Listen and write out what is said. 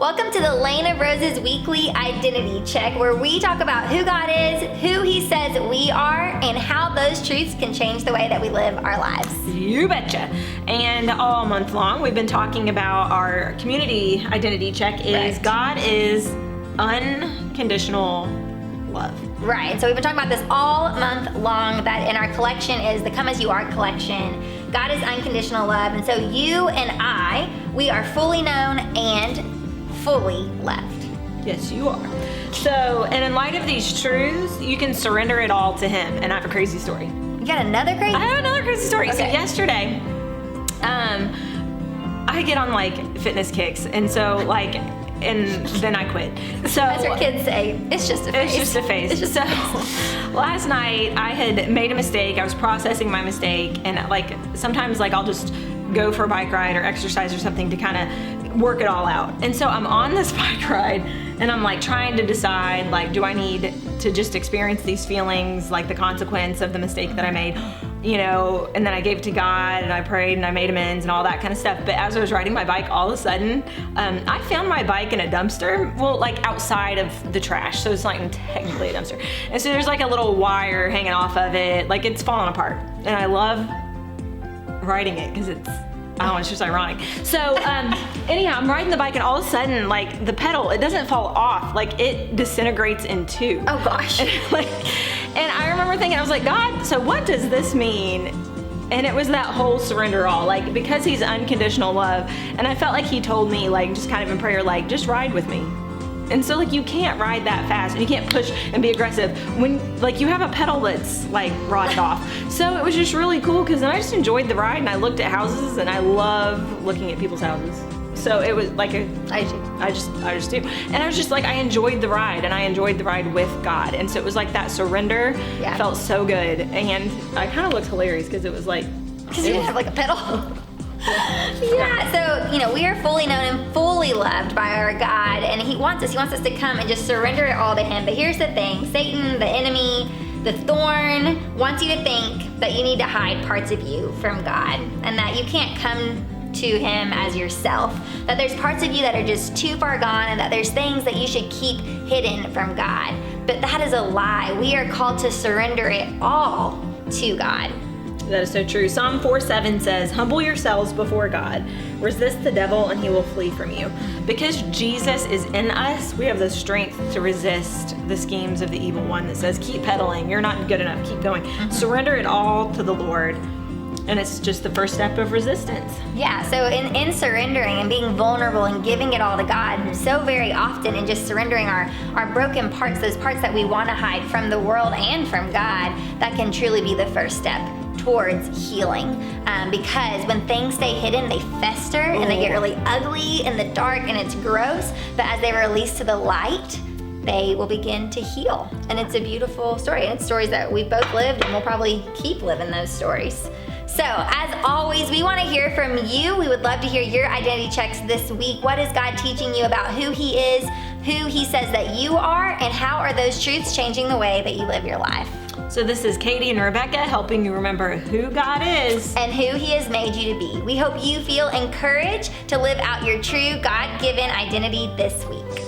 Welcome to the Lane of Roses weekly identity check, where we talk about who God is, who He says we are, and how those truths can change the way that we live our lives. You betcha. And all month long, we've been talking about our community identity check is Right. God is unconditional love. Right, so we've been talking about this all month long, that in our collection is the Come As You Are collection. God is unconditional love, and so you and I, we are fully known and fully loved. Yes, you are. So, and in light of these truths, you can surrender it all to Him. And I have a crazy story. You got another crazy? I have another crazy story. So Okay. yesterday, I get on like fitness kicks, and so like, and then I quit. So As our kids say, it's just a phase. it's just a phase. It's just So last night I had made a mistake. I was processing my mistake, and like sometimes like I'll just go for a bike ride or exercise or something to kind of work it all out. And so I'm on this bike ride and I'm like trying to decide, like, do I need to just experience these feelings, like the consequence of the mistake that I made, you know, and then I gave it to God and I prayed and I made amends and all that kind of stuff. But as I was riding my bike, all of a sudden, I found my bike in a dumpster, well, like outside of the trash. So it's not even technically a dumpster. And so there's like a little wire hanging off of it. Like it's falling apart. And I love riding it because it's, I don't know, it's just ironic. So anyhow, I'm riding the bike and all of a sudden, like the pedal, it doesn't fall off. Like it disintegrates in two. Oh gosh. And I remember thinking, I was like, God, so what does this mean? And it was that whole surrender all, like, because He's unconditional love. And I felt like He told me, like, just kind of in prayer, like, just ride with me. And so, like, you can't ride that fast and you can't push and be aggressive when, like, you have a pedal that's, like, rotted off. So it was just really cool because then I just enjoyed the ride and I looked at houses and I love looking at people's houses. So it was like I just do. And I was just like, I enjoyed the ride and I enjoyed the ride with God. And so it was like that surrender felt so good. And I kind of looked hilarious because it was like, Because you didn't have like a pedal. Yeah, so, you know, we are fully known and fully loved by our God, and He wants us to come and just surrender it all to Him. But here's the thing, Satan, the enemy, the thorn, wants you to think that you need to hide parts of you from God, and that you can't come to Him as yourself, that there's parts of you that are just too far gone, and that there's things that you should keep hidden from God. But that is a lie. We are called to surrender it all to God. That is so true. Psalm 4:7 says, humble yourselves before God. Resist the devil and he will flee from you. Because Jesus is in us, we have the strength to resist the schemes of the evil one that says, keep pedaling. You're not good enough. Keep going. Surrender it all to the Lord. And it's just the first step of resistance. Yeah, so in surrendering and being vulnerable and giving it all to God, so very often in just surrendering our broken parts, those parts that we want to hide from the world and from God, that can truly be the first step towards healing. Because when things stay hidden, they fester and they get really ugly in the dark and it's gross. But as they release to the light, they will begin to heal. And it's a beautiful story. And it's stories that we've both lived and we'll probably keep living those stories. So, as always, we want to hear from you. We would love to hear your identity checks this week. What is God teaching you about who He is, who He says that you are, and how are those truths changing the way that you live your life? So this is Katie and Rebecca helping you remember who God is and who He has made you to be. We hope you feel encouraged to live out your true God-given identity this week.